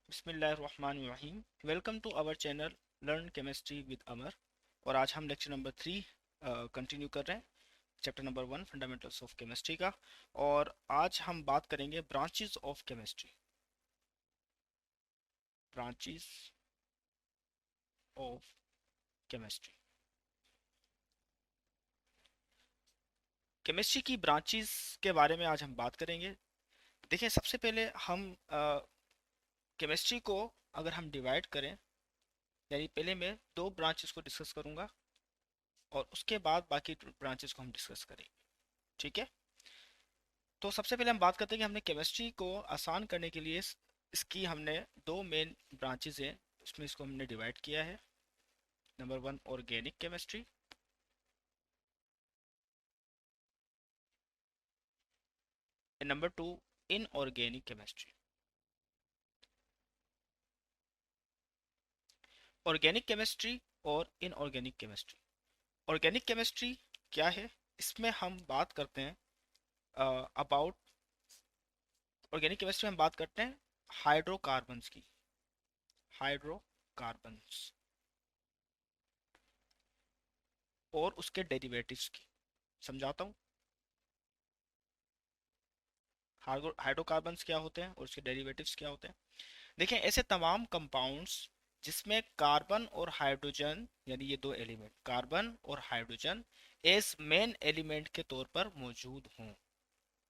बिस्मिल्लाहिर्रहमानिर्रहीम। Welcome to our channel learn chemistry with Amar. और आज हम लेक्चर नंबर 3 कंटिन्यू कर रहे हैं, chapter number 1 fundamentals of chemistry का। और आज हम बात करेंगे branches of chemistry. Branches of chemistry, chemistry की ब्रांचेस के बारे में आज हम बात करेंगे। देखिए, सबसे पहले हम केमिस्ट्री को अगर हम डिवाइड करें, यानी पहले मैं दो ब्रांचेस को डिस्कस करूंगा और उसके बाद बाकी ब्रांचेस को हम डिस्कस करेंगे। ठीक है, तो सबसे पहले हम बात करते हैं कि हमने केमिस्ट्री को आसान करने के लिए इसकी हमने दो मेन ब्रांचेस हैं, उसमें इसको हमने डिवाइड किया है। Number 1 organic chemistry, and number 2 inorganic chemistry. Organic chemistry और इनऑर्गेनिक केमिस्ट्री। ऑर्गेनिक केमिस्ट्री क्या है? इसमें हम बात करते हैं अबाउट ऑर्गेनिक केमिस्ट्री में हम बात करते हैं हाइड्रोकार्बन्स की, हाइड्रोकार्बन्स और उसके डेरिवेटिव्स की। समझाता हूँ हाइड्रोकार्बन्स क्या होते हैं और उसके डेरिवेटिव्स क्या होते हैं। देखें, ऐसे तमाम कंपाउंड्स जिसमें कार्बन और हाइड्रोजन, यानी ये दो एलिमेंट कार्बन और हाइड्रोजन एज मेन एलिमेंट के तौर पर मौजूद हों,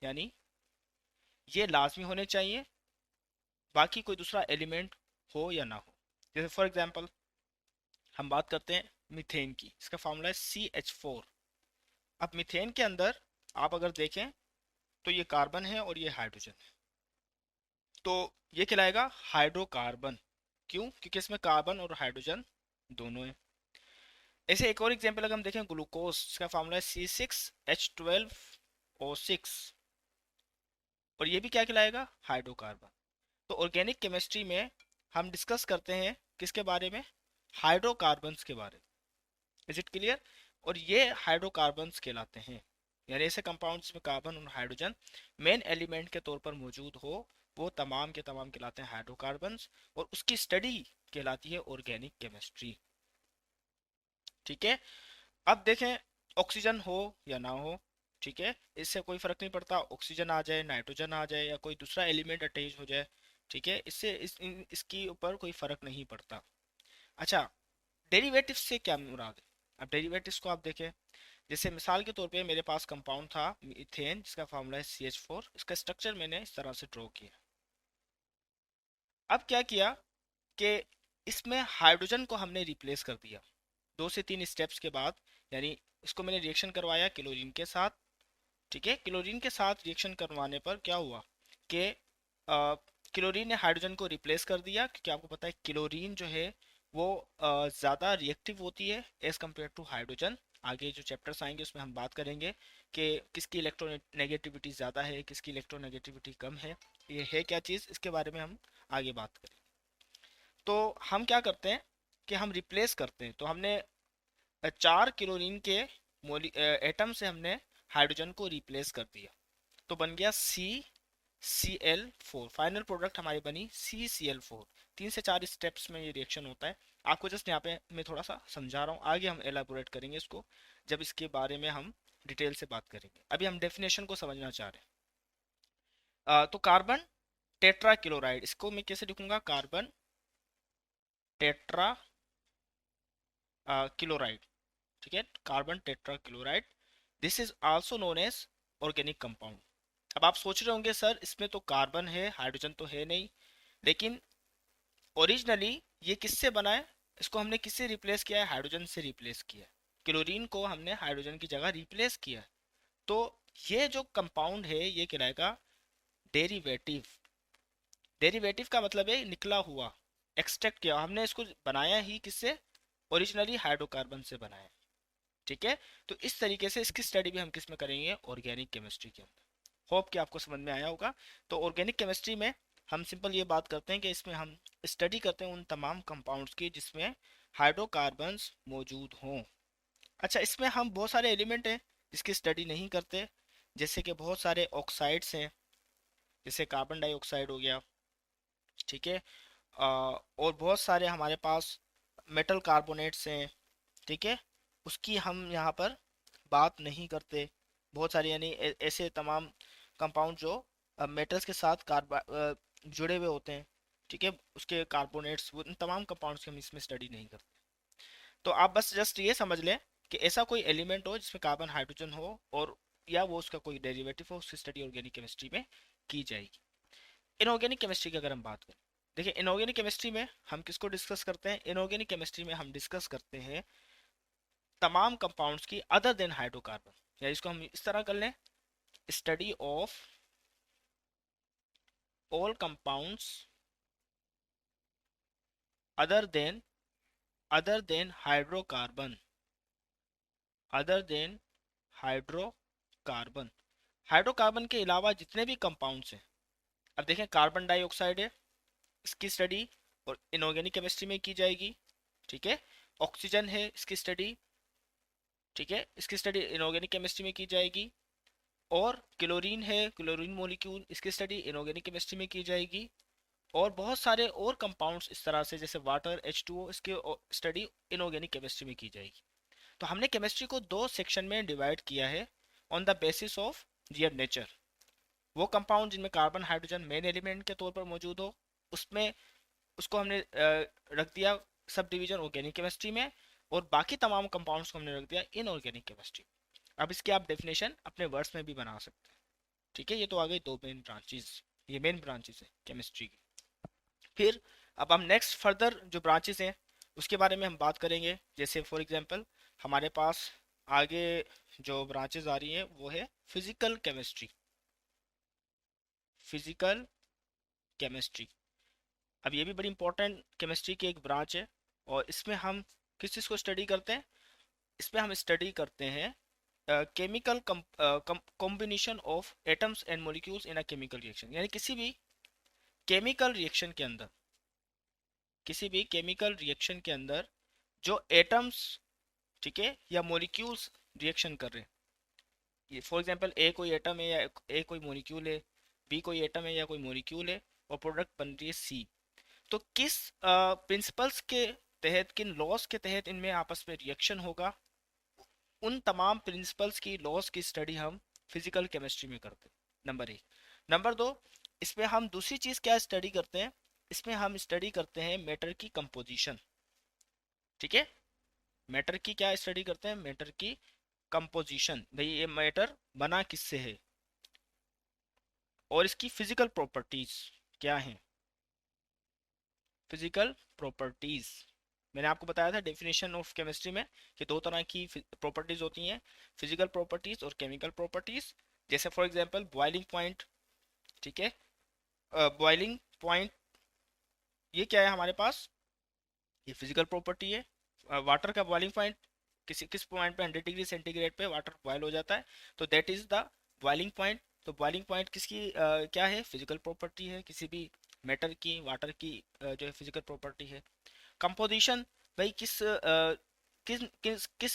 यानी ये लाजमी होने चाहिए, बाकी कोई दूसरा एलिमेंट हो या ना हो। जैसे फॉर एग्जांपल हम बात करते हैं मीथेन की, इसका फार्मूला है CH4। अब मीथेन के अंदर आप अगर देखें तो ये कार्बन है और ये हाइड्रोजन है, तो ये कहलाएगा हाइड्रोकार्बन। क्यों? क्योंकि इसमें कार्बन और हाइड्रोजन दोनों है। ऐसे एक और एग्जांपल अगर हम देखें ग्लूकोज, इसका फार्मूला है C6H12O6, और ये भी क्या कहलाएगा? हाइड्रोकार्बन। तो ऑर्गेनिक केमिस्ट्री में हम डिस्कस करते हैं किसके बारे में? हाइड्रोकार्बन्स के बारे में। Is it clear? और ये हाइड्रोकार्बन्स कहलाते हैं, यानी ऐसे कंपाउंड्स में कार्बन और हाइड्रोजन मेन एलिमेंट के तौर पर मौजूद हो, वो तमाम के तमाम कहलाते हैं हाइड्रोकार्बन्स, और उसकी स्टडी कहलाती है ऑर्गेनिक केमिस्ट्री। ठीक है, अब देखें ऑक्सीजन हो या ना हो, ठीक है, इससे कोई फर्क नहीं पड़ता, ऑक्सीजन आ जाए, नाइट्रोजन आ जाए, या कोई दूसरा एलिमेंट अटैच हो जाए, ठीक है, इससे इसकी ऊपर कोई फर्क नहीं पड़ता। अच्छा, डेरिवेटिव से क्या मुराद है? अब डेरिवेटिव्स को आप देखें, जैसे मिसाल के तौर पे मेरे पास कंपाउंड था मीथेन, जिसका फार्मूला है CH4। इसका स्ट्रक्चर मैंने इस तरह से ड्रॉ किया। अब क्या किया कि इसमें हाइड्रोजन को हमने रिप्लेस कर दिया 2 से 3 स्टेप्स के बाद, यानी इसको मैंने रिएक्शन करवाया क्लोरीन के साथ। ठीक है, क्लोरीन के साथ रिएक्शन करवाने पर क्या हुआ कि क्लोरीन ने हाइड्रोजन को रिप्लेस कर दिया, क्योंकि आपको पता है क्लोरीन जो है वो ज़्यादा रिएक्टिव होती है एज कम्पेयर टू हाइड्रोजन। आगे जो चैप्टर्स आएंगे उसमें हम बात करेंगे कि किसकी इलेक्ट्रोनेगेटिविटी ज़्यादा है, किसकी इलेक्ट्रोनेगेटिविटी कम है। ये है क्या चीज़, इसके बारे में हम आगे बात करेंगे। तो हम क्या करते हैं कि हम रिप्लेस करते हैं, तो हमने 4 क्लोरीन के एटम से हमने हाइड्रोजन को रिप्लेस कर दिया, तो बन गया CCl4। फाइनल प्रोडक्ट हमारी बनी CCl4। 3 से 4 स्टेप्स में ये रिएक्शन होता है। आपको जस्ट यहाँ पे मैं थोड़ा सा समझा रहा हूँ, आगे हम एलाबोरेट करेंगे इसको जब इसके बारे में हम डिटेल से बात करेंगे। अभी हम डेफिनेशन को समझना चाह रहे हैं। तो कार्बन टेट्रा क्लोराइड, इसको मैं कैसे लिखूंगा? Carbon tetrachloride. ठीक है, carbon tetrachloride, this is also known as organic compound. अब आप सोच रहे होंगे सर इसमें तो कार्बन है, हाइड्रोजन तो है नहीं, लेकिन ओरिजिनली ये किससे बना है? इसको हमने किससे रिप्लेस किया है? हाइड्रोजन से रिप्लेस किया है। क्लोरीन को हमने हाइड्रोजन की जगह रिप्लेस किया है। तो ये जो कंपाउंड है ये कहलाएगा डेरिवेटिव। डेरिवेटिव का मतलब है निकला हुआ, एक्सट्रैक्ट किया हमने, इसको बनाया ही किससे? ओरिजिनली हाइड्रोकार्बन से बनाया। ठीक है, तो इस तरीके से इसकी स्टडी भी हम किस में करेंगे? ऑर्गेनिक केमिस्ट्री के अंदर। होप कि आपको समझ में आया होगा। तो ऑर्गेनिक केमिस्ट्री में हम सिंपल ये बात करते हैं कि इसमें हम स्टडी करते हैं उन तमाम कंपाउंड्स की जिसमें हाइड्रोकार्बन्स मौजूद हों। अच्छा, इसमें हम बहुत सारे एलिमेंट हैं जिसकी स्टडी नहीं करते, जैसे कि बहुत सारे ऑक्साइड्स हैं, जैसे कार्बन डाइऑक्साइड हो गया, ठीक है, और बहुत सारे हमारे पास मेटल कार्बोनेट्स हैं, ठीक है, उसकी हम यहाँ पर बात नहीं करते। बहुत सारे यानी ऐसे तमाम कंपाउंड जो मेटल्स के साथ जुड़े हुए होते हैं, ठीक है, उसके कार्बोनेट्स, वो उन तमाम कंपाउंड्स की हम इसमें स्टडी नहीं करते। तो आप बस जस्ट ये समझ लें कि ऐसा कोई एलिमेंट हो जिसमें कार्बन हाइड्रोजन हो, और या वो उसका कोई डेरिवेटिव हो, उसकी स्टडी ऑर्गेनिक केमिस्ट्री में की जाएगी। इनऑर्गेनिक केमिस्ट्री की अगर हम बात करें, देखिए इनऑर्गेनिक केमिस्ट्री में हम किसको डिस्कस करते हैं? इनऑर्गेनिक केमिस्ट्री में हम डिस्कस करते हैं तमाम कंपाउंड्स की अदर देन हाइड्रोकार्बन, या इसको हम इस तरह कर लें, study of all compounds other than hydrocarbon, other than hydrocarbon. Hydrocarbon के अलावा जितने भी कंपाउंड्स हैं, अब देखें कार्बन डाइऑक्साइड है, इसकी स्टडी और इनऑर्गेनिक केमिस्ट्री में की जाएगी, ठीक है। ऑक्सीजन है, इसकी स्टडी, ठीक है, इसकी स्टडी इनऑर्गेनिक केमिस्ट्री में की जाएगी। और क्लोरीन है, क्लोरीन मॉलिक्यूल, इसकी स्टडी इनऑर्गेनिक केमिस्ट्री में की जाएगी। और बहुत सारे और कंपाउंड्स इस तरह से, जैसे वाटर H2O, इसके स्टडी इनऑर्गेनिक केमिस्ट्री में की जाएगी। तो हमने केमिस्ट्री को दो सेक्शन में डिवाइड किया है on the basis of their nature. वो कंपाउंड जिनमें कार्बन हाइड्रोजन मेन एलिमेंट के तौर पर मौजूद हो, उसमें उसको हमने रख दिया सब डिवीजन ऑर्गेनिक केमिस्ट्री में, और बाकी तमाम कंपाउंड्स को हमने रख दिया इनऑर्गेनिक केमिस्ट्री। अब इसकी आप डेफिनेशन अपने वर्ड्स में भी बना सकते हैं, ठीक है। ये तो आ गई दो मेन ब्रांचेस, ये मेन ब्रांचेस है केमिस्ट्री की। फिर अब हम नेक्स्ट फर्दर जो ब्रांचेस हैं उसके बारे में हम बात करेंगे। जैसे फॉर एग्जांपल हमारे पास आगे जो ब्रांचेस आ रही हैं वो है फिजिकल केमिस्ट्री, फिजिकल केमिस्ट्री। अब ये भी बड़ी इंपॉर्टेंट केमिस्ट्री की एक ब्रांच है, और इसमें हम किस चीज़ को स्टडी करते हैं? इसमें हम स्टडी करते हैं chemical combination of atoms and molecules in a chemical reaction, यानी किसी भी केमिकल रिएक्शन के अंदर, किसी भी केमिकल रिएक्शन के अंदर जो एटम्स, ठीक है, या मॉलिक्यूल्स रिएक्शन कर रहे हैं। ये फॉर एग्जांपल ए कोई एटम है या ए कोई मॉलिक्यूल है, बी कोई एटम है या कोई मॉलिक्यूल है, और प्रोडक्ट बन रही है सी। तो किस प्रिंसिपल्स के तहत, किन लॉस के तहत इनमें आपस में रिएक्शन होगा, उन तमाम प्रिंसिपल्स की, लॉस की स्टडी हम फिजिकल केमिस्ट्री में करते हैं, नंबर एक। नंबर दो, इसमें हम दूसरी चीज क्या स्टडी करते हैं? इसमें हम स्टडी करते हैं मैटर की कंपोजिशन, ठीक है। मैटर की क्या स्टडी करते हैं? मैटर की कंपोजिशन, भाई ये मैटर बना किससे है, और इसकी फिजिकल प्रॉपर्टीज क्या हैं, फिजिकल प्रॉपर्टीज। मैंने आपको बताया था डेफिनेशन ऑफ केमिस्ट्री में कि दो तरह की प्रॉपर्टीज होती हैं, फिजिकल प्रॉपर्टीज और केमिकल प्रॉपर्टीज। जैसे फॉर एग्जांपल बॉइलिंग पॉइंट, ठीक है, बॉइलिंग पॉइंट ये क्या है हमारे पास? ये फिजिकल प्रॉपर्टी है। वाटर का बॉइलिंग पॉइंट, किस पॉइंट पे 100 डिग्री सेंटीग्रेड पे वाटर बॉयल हो जाता है, तो that is the boiling point. तो बॉइलिंग पॉइंट किसकी क्या है? फिजिकल प्रॉपर्टी है, किसी भी मैटर की, वाटर की जो है फिजिकल प्रॉपर्टी है। कंपोजिशन, भाई किस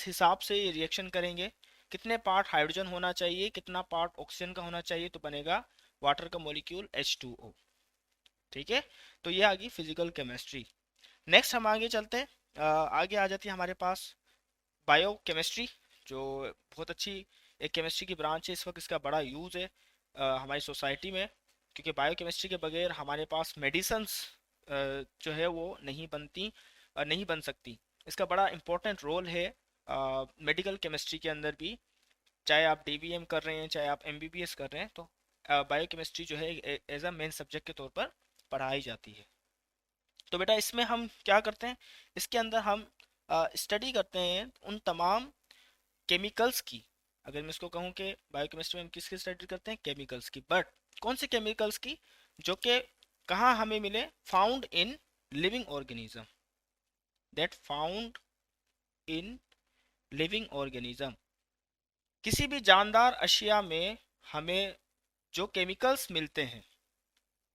हिसाब से ये रिएक्शन करेंगे, कितने पार्ट हाइड्रोजन होना चाहिए, कितना पार्ट ऑक्सीजन का होना चाहिए, तो बनेगा वाटर का मॉलिक्यूल H2O, ठीक है। तो ये आ गई फिजिकल केमिस्ट्री। नेक्स्ट हम आगे चलते हैं, आगे आ जाती है हमारे पास बायो केमिस्ट्री, जो बहुत अच्छी एक केमिस्ट्री की ब्रांच है। इस वक्त इसका बड़ा यूज़ है हमारी सोसाइटी में, क्योंकि बायो केमिस्ट्री के बगैर हमारे पास मेडिसन्स जो है वो नहीं बनती, नहीं बन सकती। इसका बड़ा इंपॉर्टेंट रोल है मेडिकल केमिस्ट्री के अंदर भी, चाहे आप DVM कर रहे हैं, चाहे आप MBBS कर रहे हैं, तो बायो केमिस्ट्री जो है एज अ मेन सब्जेक्ट के तौर पर पढ़ाई जाती है। तो बेटा इसमें हम क्या करते हैं? इसके अंदर हम स्टडी करते हैं उन तमाम केमिकल्स की। अगर मैं इसको कहूँ कि बायोकेमिस्ट्री में हम किसकी स्टडी करते हैं? केमिकल्स की। बट कौन से केमिकल्स की? जो कि कहाँ हमें मिले? Found in living organism, that found in living organism. किसी भी जानदार अशिया में हमें जो केमिकल्स मिलते हैं,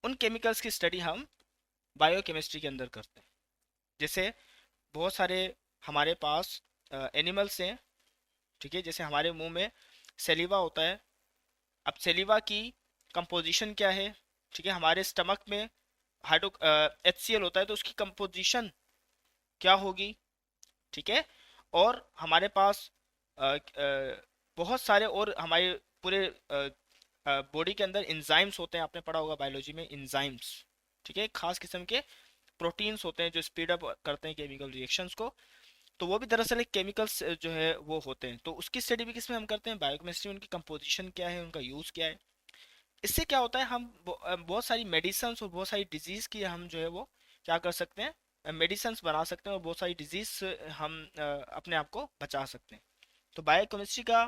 उन केमिकल्स की स्टडी हम बायोकेमिस्ट्री के अंदर करते हैं। जैसे बहुत सारे हमारे पास एनिमल्स हैं, ठीक है, जैसे हमारे मुंह में सेलिवा होता है। अब सेलिवा की कंपोजिशन क्या है? ठीक है, हमारे स्टमक में हाइड्रो HCl होता है तो उसकी कंपोजिशन क्या होगी, ठीक है। और हमारे पास बहुत सारे और हमारे पूरे बॉडी के अंदर इंजाइम्स होते हैं, आपने पढ़ा होगा बायोलॉजी में इंजाइम्स, ठीक है, खास किस्म के प्रोटीन्स होते हैं जो स्पीड अप करते हैं केमिकल रिएक्शंस को। तो वो भी दरअसल एक केमिकल्स जो है वो होते हैं, तो उसकी स्टडी भी किसमें हम करते हैं, बायोकेमिस्ट्री में। उनकी कंपोजिशन क्या है, उनका यूज़ क्या है। इससे क्या होता है, हम बहुत सारी मेडिसिन और बहुत सारी डिजीज़ की हम जो है वो क्या कर सकते हैं, मेडिसिन बना सकते हैं, और बहुत सारी डिजीज़ हम अपने आप को बचा सकते हैं। तो बायोकेमिस्ट्री का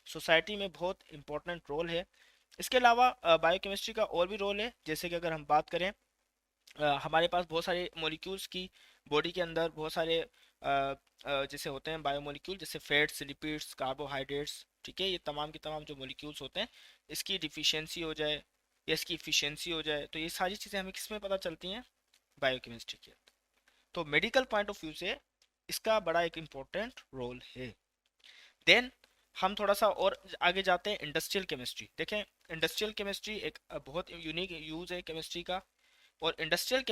सोसाइटी में बहुत इंपॉर्टेंट रोल है। इसके अलावा बायोकेमिस्ट्री का और भी रोल है, जैसे कि अगर हम बात करें, हमारे पास बहुत सारे मॉलिक्यूल्स की बॉडी के अंदर बहुत सारे जैसे होते हैं बायोमोलिक्यूल, जैसे फैट्स, लिपिड्स, कार्बोहाइड्रेट्स, ठीक है, ये तमाम के तमाम जो मॉलिक्यूल्स होते हैं, इसकी डिफिशियंसी हो जाए या इसकी इफिशियंसी हो जाए, तो ये सारी चीज़ें हमें किस में पता चलती हैं, बायोकेमिस्ट्री के। तो मेडिकल पॉइंट ऑफ व्यू से इसका बड़ा एक इम्पोर्टेंट रोल है। देन हम थोड़ा सा और आगे जाते हैं, इंडस्ट्रियल केमिस्ट्री देखें। इंडस्ट्रियल केमिस्ट्री एक बहुत यूनिक यूज है केमिस्ट्री का। और इंडस्ट्रियल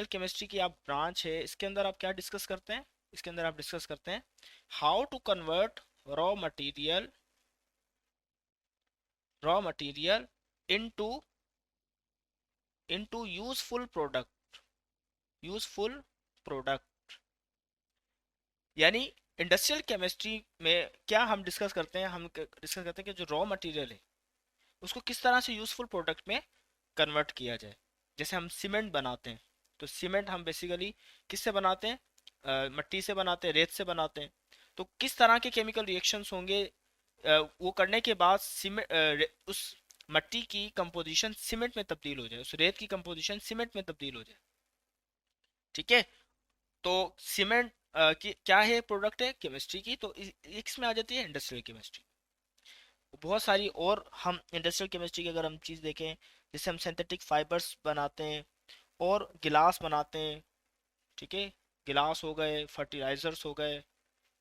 केमिस्ट्री की आप ब्रांच है, इसके अंदर आप क्या डिस्कस करते हैं, इसके अंदर आप डिस्कस करते हैं how to convert raw material raw material into into useful product. यानी इंडस्ट्रियल केमिस्ट्री में क्या हम डिस्कस करते हैं, हम डिस्कस करते हैं कि जो रॉ मटेरियल है उसको किस तरह से यूजफुल प्रोडक्ट में कन्वर्ट किया जाए। जैसे हम सीमेंट बनाते हैं, तो सीमेंट हम बेसिकली किससे बनाते हैं, मिट्टी से बनाते हैं, रेत से बनाते हैं। तो किस तरह के केमिकल रिएक्शंस होंगे वो करने के बाद सीमेंट उस मिट्टी की कंपोजिशन सीमेंट में तब्दील हो जाए, उस रेत की कंपोजिशन सीमेंट में तब्दील हो जाए, ठीक है। तो सीमेंट की क्या है, प्रोडक्ट है केमिस्ट्री की, तो इसमें आ जाती है इंडस्ट्रियल केमिस्ट्री। बहुत सारी और हम इंडस्ट्रियल केमिस्ट्री की अगर हम चीज़ देखें, जैसे हम सिंथेटिक फाइबर्स बनाते हैं और गिलास बनाते हैं, ठीक है। गिलास हो गए, फर्टिलाइजर्स हो गए,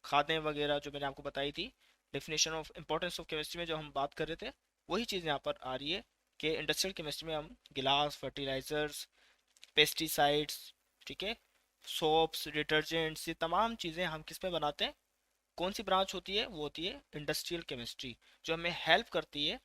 खादें वगैरह जो मैंने आपको बताई थी, definition of importance of chemistry में जो हम बात कर रहे थे, वही चीज़ यहाँ पर आ रही है कि इंडस्ट्रियल केमिस्ट्री में हम गिलास, फर्टिलाइजर्स, पेस्टिसाइड्स, ठीक है, सोप्स, डिटर्जेंट्स, ये तमाम चीज़ें हम किस में बनाते हैं, कौन सी ब्रांच होती है, वो होती है इंडस्ट्रियल केमिस्ट्री, जो हमें हेल्प करती है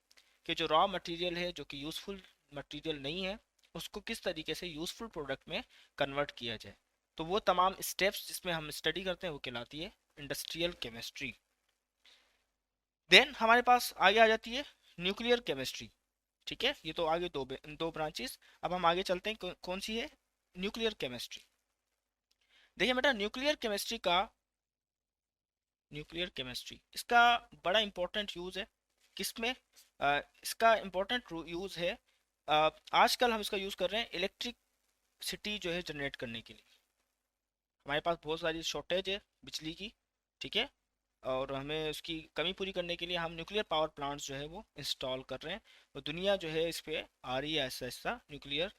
कि जो रॉ मटेरियल है जो कि यूज़फुल मटेरियल नहीं है, उसको किस तरीके से यूज़फुल प्रोडक्ट में कन्वर्ट किया जाए। तो वो तमाम स्टेप्स जिसमें हम स्टडी करते हैं वो कहलाती है इंडस्ट्रियल केमिस्ट्री। देन हमारे पास आगे आ जाती है न्यूक्लियर केमिस्ट्री, ठीक है। ये तो आगे दो ब्रांचेस। अब हम आगे चलते हैं, कौन सी है, न्यूक्लियर केमिस्ट्री। देखिए बेटा, न्यूक्लियर केमिस्ट्री इसका बड़ा इंपॉर्टेंट यूज़ है, किसमें, इसका इंपॉर्टेंट यूज़ है, आजकल हम इसका यूज़ कर रहे हैं इलेक्ट्रिसिटी जो है जनरेट करने के लिए। हमारे पास बहुत सारी शॉर्टेज है बिजली की, ठीक है, और हमें उसकी कमी पूरी करने के लिए हम न्यूक्लियर पावर प्लांट्स जो है वो इंस्टॉल कर रहे हैं। और दुनिया जो है इस पे आ रही है ऐसा ऐसा न्यूक्लियर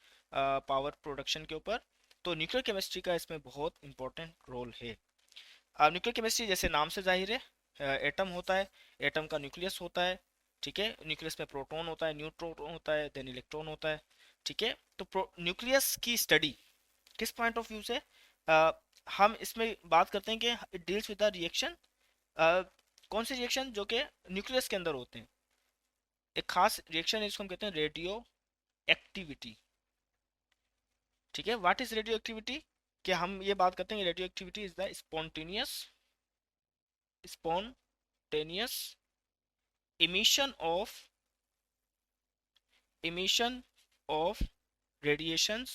पावर प्रोडक्शन के ऊपर। तो न्यूक्लियर केमिस्ट्री का इसमें बहुत इंपॉर्टेंट रोल है। अब न्यूक्लियर केमिस्ट्री जैसे नाम से जाहिर है, एटम होता है, एटम का न्यूक्लियस होता है, ठीक है, न्यूक्लियस में प्रोटॉन होता है, न्यूट्रॉन होता है, देन इलेक्ट्रॉन होता है, ठीक है। तो न्यूक्लियस की स्टडी किस पॉइंट ऑफ व्यू से, अ, हम इसमें बात करते हैं कि it deals with the reaction, कौन से रिएक्शन जो कि न्यूक्लियस के अंदर होते हैं। एक खास रिएक्शन है जिसको हम कहते हैं रेडियो एक्टिविटी, ठीक है। व्हाट इज रेडियो एक्टिविटी, कि हम ये बात करते हैं radio activity is the spontaneous emission of emission of radiations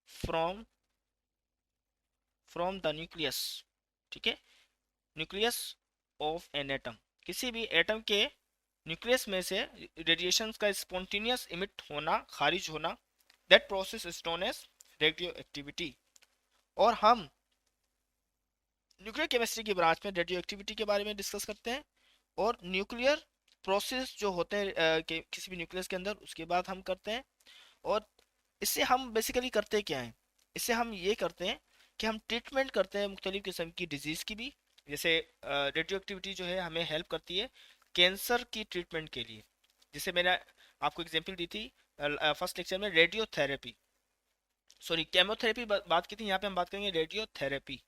from from the nucleus, ठीक है, न्यूक्लियस ऑफ एन एटम, किसी भी एटम के न्यूक्लियस में से रेडिएशंस का स्पॉन्टेनियस इमिट होना, खारिज होना, that process is known as radioactivity. और हम न्यूक्लियर केमिस्ट्री की ब्रांच में रेडियो एक्टिविटी के बारे में डिस्कस करते हैं, और न्यूक्लियर प्रोसेस जो होते हैं किसी भी न्यूक्लियस के अंदर, उसके बाद हम करते हैं। और इससे हम बेसिकली करते क्या हैं, इससे हम ये करते हैं कि हम ट्रीटमेंट करते हैं मुख्तलिफ किस्म की डिजीज़ की भी। जैसे रेडियो एक्टिविटी जो है हमें हेल्प करती है कैंसर की ट्रीटमेंट के लिए। जैसे मैंने आपको एग्जांपल दी थी फर्स्ट लेक्चर में, रेडियोथेरेपी, सॉरी केमोथेरेपी बात की थी, यहाँ पे हम बात करेंगे रेडियोथेरेपी।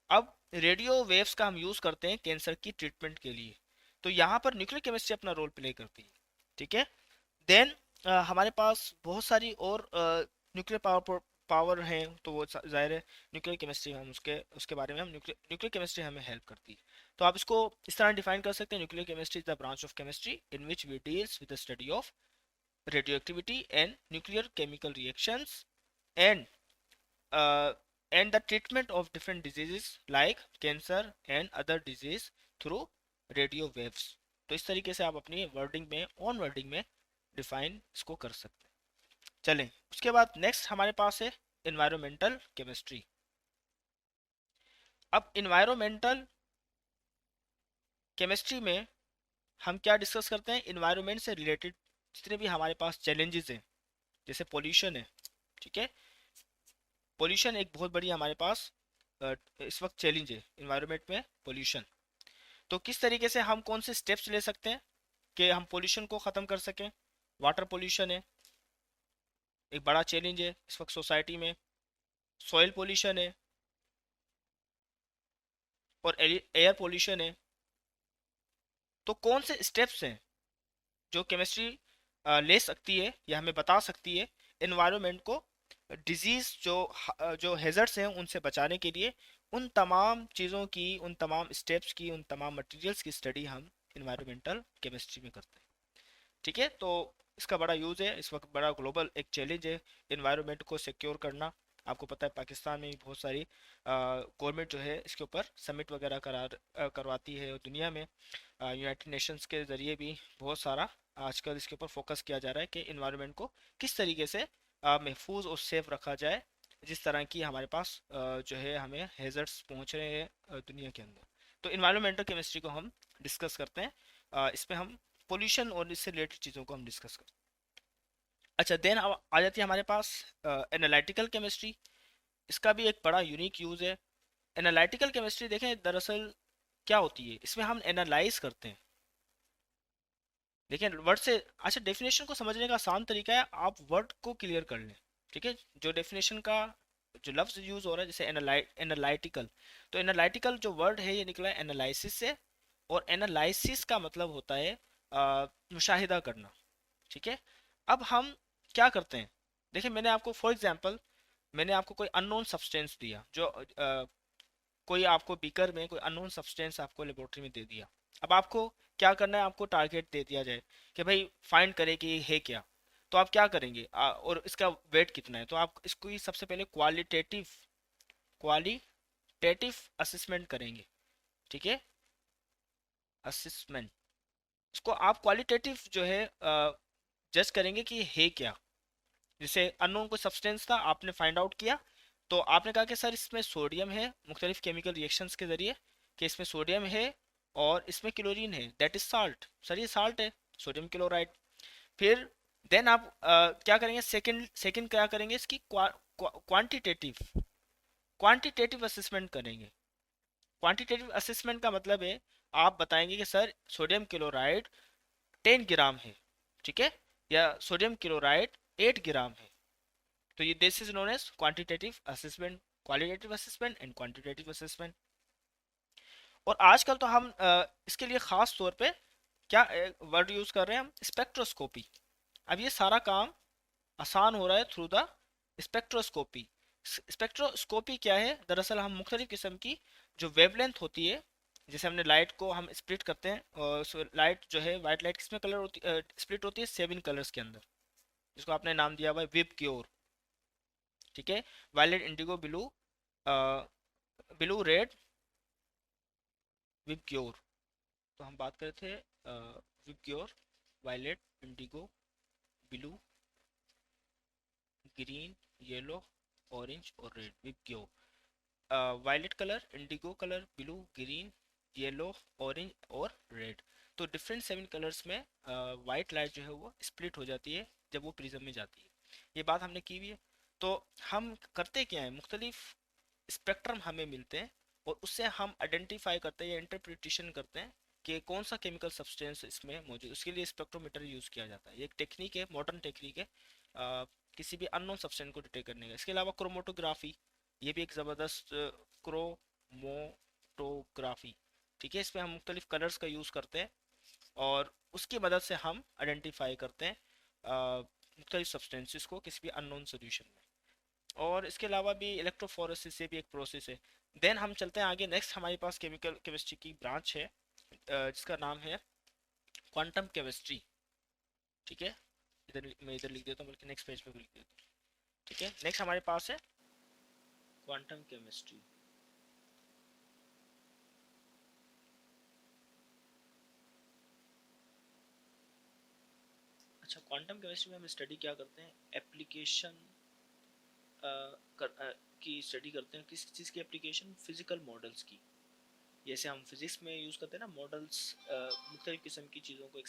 अब रेडियो वेव्स का हम यूज करते हैं कैंसर की ट्रीटमेंट के लिए, तो यहाँ पर न्यूक्लियर केमिस्ट्री अपना रोल प्ले करती है, ठीक है। देन हमारे पास बहुत सारी और न्यूक्लियर पावर है, तो वो जाहिर है न्यूक्लियर केमिस्ट्री, हम उसके उसके बारे में हम न्यूक्लियर केमिस्ट्री हमें हेल्प करती है। तो आप इसको इस तरह डिफाइन कर सकते हैं, nuclear chemistry is the branch of chemistry in which we deals with the study of radioactivity and nuclear chemical reactions and uh, and the treatment of different diseases like cancer and other disease through radio waves। तो इस तरीके से आप अपनी wording में, on wording में define इसको कर सकते हैं। चलें, उसके बाद नेक्स्ट हमारे पास है इन्वायरमेंटल केमिस्ट्री। अब इन्वायरमेंटल केमिस्ट्री में हम क्या डिस्कस करते हैं, इन्वायरमेंट से रिलेटेड जितने भी हमारे पास चैलेंजेस हैं, जैसे पोल्यूशन है, ठीक है। पोल्यूशन एक बहुत बड़ी हमारे पास इस वक्त चैलेंज है इन्वायरमेंट में, पोल्यूशन। तो किस तरीके से हम कौन से स्टेप्स ले सकते हैं कि हम पोल्यूशन को ख़त्म कर सकें। वाटर पोल्यूशन है, एक बड़ा चैलेंज है इस वक्त सोसाइटी में। सॉइल पोल्यूशन है और एयर पोल्यूशन है। तो कौन से स्टेप्स हैं जो केमिस्ट्री ले सकती है या हमें बता सकती है एनवायरनमेंट को डिजीज जो हैजर्ड्स हैं उनसे बचाने के लिए। उन तमाम चीज़ों की, उन तमाम स्टेप्स की, उन तमाम मटेरियल्स की स्टडी हम इन्वायरमेंटल केमिस्ट्री में करते हैं, ठीक है। तो इसका बड़ा यूज़ है, इस वक्त बड़ा ग्लोबल एक चैलेंज है इन्वायरमेंट को सिक्योर करना। आपको पता है पाकिस्तान में भी बहुत सारी गवर्नमेंट जो है इसके ऊपर समिट वगैरह करवाती है, और दुनिया में यूनाइटेड नेशंस के ज़रिए भी बहुत सारा आजकल इसके ऊपर फोकस किया जा रहा है कि इन्वायरमेंट को किस तरीके से महफूज और सेफ रखा जाए, जिस तरह की हमारे पास जो है हमें हैजर्ड्स पहुंच रहे हैं दुनिया के अंदर। तो इन्वायरमेंटल केमिस्ट्री को हम डिस्कस करते हैं, इसमें हम पोल्यूशन और इससे रिलेटेड चीज़ों को हम डिस्कस करते हैं। अच्छा, देन अब आ जाती है हमारे पास एनालिटिकल केमिस्ट्री। इसका भी एक बड़ा यूनिक यूज़ है। एनालिटिकल केमिस्ट्री देखें दरअसल क्या होती है, इसमें हम एनालाइज करते हैं। देखिए वर्ड से, अच्छा डेफिनेशन को समझने का आसान तरीका है, आप वर्ड को क्लियर कर लें, ठीक है। जो डेफिनेशन का जो लफ्ज यूज हो रहा है जैसे एनालाइटिकल, तो एनालाइटिकल जो वर्ड है ये निकला है एनालिसिस से, और एनालिसिस का मतलब होता है मुशाहिदा करना, ठीक है। अब हम क्या करते हैं, देखिए मैंने आपको फॉर एग्जांपल, मैंने आपको कोई अननोन सब्सटेंस दिया, जो कोई आपको बीकर में कोई अननोन सब्सटेंस आपको लेबोरेटरी में दे दिया। अब आपको क्या करना है, आपको टारगेट दे दिया जाए कि भाई फाइंड करें कि ये है क्या। तो आप क्या करेंगे और इसका वेट कितना है, तो आप इसको ही सबसे पहले क्वालिटेटिव असेसमेंट करेंगे, ठीक है। असेसमेंट, इसको आप क्वालिटेटिव जो है जज करेंगे कि ये है क्या। जैसे अननोन कोई सब्सटेंस था, आपने फाइंड आउट किया, तो आपने कहा कि सर इसमें सोडियम है, मुख्तलिफ केमिकल रिएक्शंस के जरिए कि इसमें सोडियम है और इसमें क्लोरीन है, दैट इज साल्ट, सर ये साल्ट है, सोडियम क्लोराइड। फिर देन आप क्या करेंगे, सेकंड सेकंड क्या करेंगे, इसकी क्वांटिटेटिव क्वांटिटेटिव असेसमेंट करेंगे। क्वांटिटेटिव असेसमेंट का मतलब है आप बताएंगे कि सर सोडियम क्लोराइड 10 ग्राम है, ठीक है, या सोडियम क्लोराइड 8 ग्राम है। तो ये this is known as quantitative assessment, qualitative assessment and quantitative assessment. और आजकल तो हम इसके लिए खास तौर पे क्या वर्ड यूज कर रहे हैं हम, स्पेक्ट्रोस्कोपी। अब ये सारा काम आसान हो रहा है थ्रू द स्पेक्ट्रोस्कोपी। स्पेक्ट्रोस्कोपी क्या है, दरअसल हम मुख्तलिफ किस्म की जो वेवलेंथ होती है, जैसे हमने लाइट को हम स्प्लिट करते हैं, और लाइट जो है वाइट लाइट किसमें कलर होती स्प्लिट होती है, 7 कलर्स के अंदर, जिसको आपने नाम दिया हुआ है विब क्योर, ठीक है। Violet, indigo, blue, blue, red, VIBGYOR. तो हम बात कर रहे थे VIBGYOR, violet, indigo, blue, green, yellow, orange और red, VIBGYOR. Violet colour, indigo colour, blue, green, yellow, orange और रेड। तो डिफरेंट 7 कलर्स में वाइट लाइट जो है वो स्प्लिट हो जाती है जब वो प्रिज्म में जाती है, ये बात हमने की हुई है। तो हम करते क्या है, मुख्तलिफ स्पेक्ट्रम हमें मिलते हैं और उससे हम आइडेंटिफाई करते हैं या इंटरप्रिटेशन करते हैं कि कौन सा केमिकल सब्सटेंस इसमें मौजूद, उसके लिए स्पेक्ट्रोमीटर यूज़ किया जाता है। ये एक टेक्निक है, मॉडर्न टेक्निक है किसी भी अननोन सब्सटेंस को डिटेक्ट करने का। इसके अलावा क्रोमोटोग्राफी, ये भी एक ज़बरदस्त क्रोमोटोग्राफी, ठीक है, इसमें हम मुख्तलिफ कलर्स का यूज़ करते हैं और उसकी मदद से हम आइडेंटिफाई करते हैं मुख्तलिफ सब्सटेंसेस को किसी भी अननोन सोल्यूशन में। और इसके अलावा भी इलेक्ट्रोफोरेसिस से भी एक प्रोसेस है। देन हम चलते हैं आगे, नेक्स्ट हमारे पास केमिकल केमिस्ट्री की ब्रांच है जिसका नाम है क्वांटम केमिस्ट्री, ठीक है। इधर मैं इधर लिख देता हूँ, बल्कि नेक्स्ट पेज पे भी लिख देता हूँ, ठीक है। नेक्स्ट हमारे पास है क्वांटम केमिस्ट्री। अच्छा, क्वांटम केमिस्ट्री में हम स्टडी क्या करते हैं, एप्लीकेशन की स्टडी करते हैं। किस चीज़ की एप्लीकेशन, फिजिकल मॉडल्स की। जैसे हम फिजिक्स में यूज़ करते हैं ना मॉडल्स, मुख्तलिफ किस्म की चीज़ों को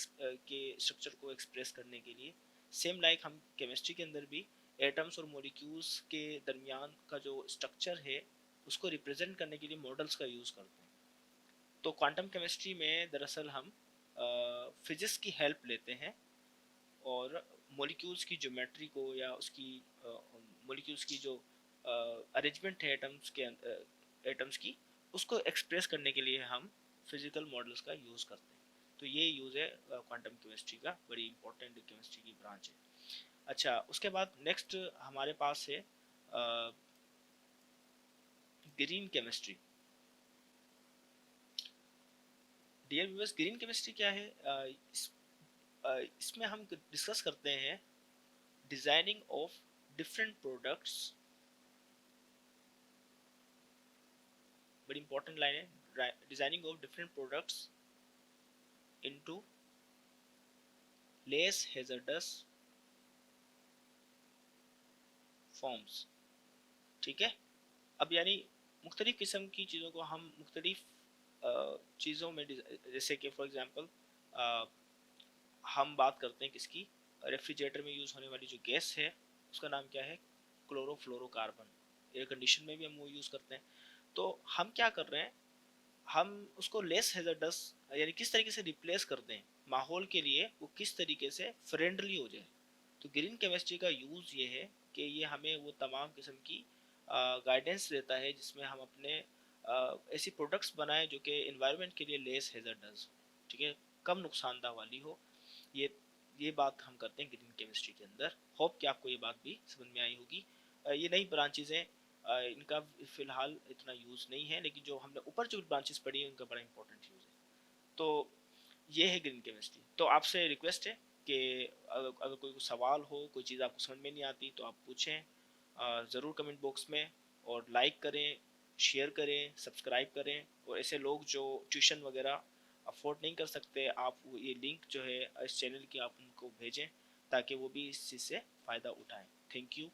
के स्ट्रक्चर को एक्सप्रेस करने के लिए, सेम लाइक हम केमिस्ट्री के अंदर भी एटम्स और मॉलिक्यूल्स के दरमियान का जो स्ट्रक्चर है उसको रिप्रेजेंट करने के लिए मॉडल्स का यूज़ करते हैं। तो क्वांटम केमिस्ट्री में दरअसल हम फिजिक्स की हेल्प लेते हैं और मॉलिक्यूल्स की ज्योमेट्री को या उसकी मॉलिक्यूल्स की जो अरेंजमेंट है एटम्स की, उसको एक्सप्रेस करने के लिए हम फिजिकल मॉडल्स का यूज़ करते हैं। तो ये यूज़ है क्वांटम केमिस्ट्री का, बड़ी इंपॉर्टेंट केमिस्ट्री की ब्रांच है। अच्छा, उसके बाद नेक्स्ट हमारे पास है green chemistry. Dear viewers, green chemistry क्या है? इसमें हम डिस्कस करते हैं डिजाइनिंग ऑफ डिफरेंट प्रोडक्ट्स, बड़ी इंपॉर्टेंट लाइन है, designing of different products into less hazardous forms, ठीक है। अब यानी मुख्तलिफ किस्म की चीज़ों को हम मुख्तलिफ चीज़ों में, जैसे कि फॉर एग्जांपल हम बात करते हैं किसकी, रेफ्रिजरेटर में यूज़ होने वाली जो गैस है उसका नाम क्या है, क्लोरोफ्लोरोकार्बन। एयर कंडीशन में भी हम वो यूज़ करते हैं। तो हम क्या कर रहे हैं, हम उसको लेस हैजर्डस यानी किस तरीके से रिप्लेस करते हैं माहौल के लिए, वो किस तरीके से फ्रेंडली हो जाए। तो ग्रीन केमिस्ट्री का यूज़ ये है कि ये हमें वो तमाम किस्म की गाइडेंस देता है जिसमें हम अपने ऐसी प्रोडक्ट्स बनाएं जो कि इन्वायरमेंट के लिए लेस हैजर्डस, ठीक है, कम नुकसानदा वाली हो। ये ये बात हम करते हैं ग्रीन केमिस्ट्री के अंदर। होप कि आपको ये बात भी समझ में आई होगी। ये नई ब्रांचेज हैं, इनका फ़िलहाल इतना यूज़ नहीं है, लेकिन जो हमने ऊपर जो ब्रांचेस पढ़ी हैं उनका बड़ा इंपॉर्टेंट यूज़ है। तो ये है ग्रीन केमिस्ट्री। तो आपसे रिक्वेस्ट है कि अगर कोई सवाल हो, कोई चीज़ आपको समझ में नहीं आती तो आप पूछें ज़रूर कमेंट बॉक्स में, और लाइक करें, शेयर करें, सब्सक्राइब करें। और ऐसे लोग जो ट्यूशन वगैरह अफोर्ड नहीं कर सकते, आप ये लिंक जो है इस चैनल की आप उनको भेजें ताकि वो भी इस चीज़ से फ़ायदा उठाएं। Thank you.